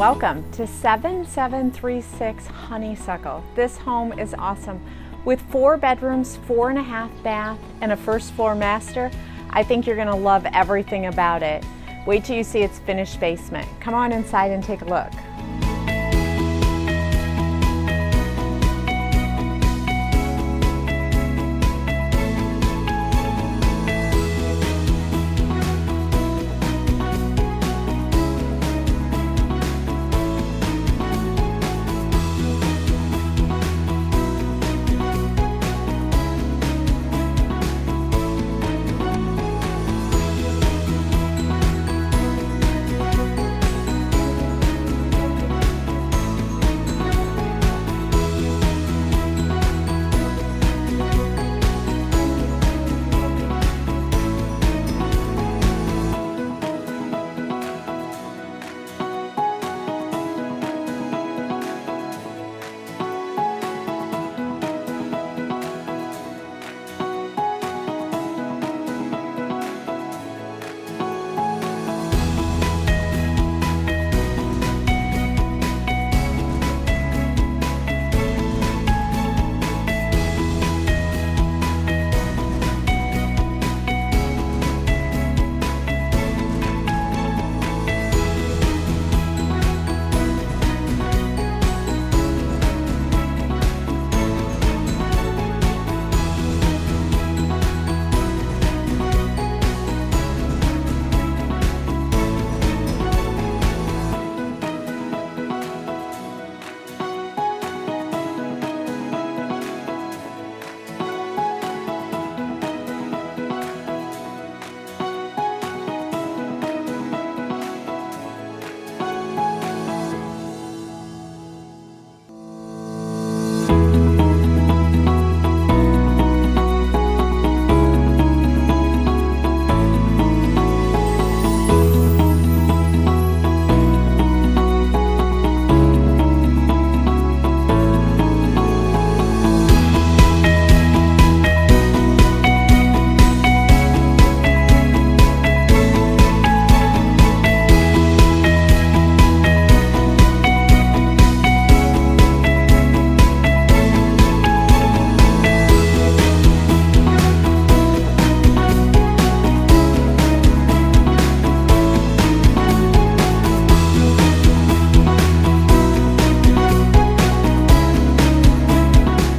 Welcome to 7736 Honeysuckle. This home is awesome. With 4 bedrooms, 4.5 bath, and a first floor master, I think you're gonna love everything about it. Wait till you see its finished basement. Come on inside and take a look.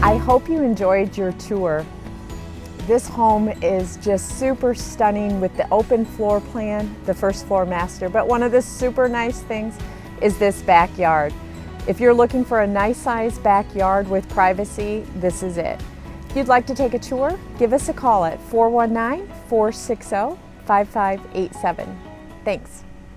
I hope you enjoyed your tour. This home is just super stunning with the open floor plan, the first floor master, but one of the super nice things is this backyard. If you're looking for a nice sized backyard with privacy, this is it. If you'd like to take a tour, give us a call at 419-460-5587. Thanks.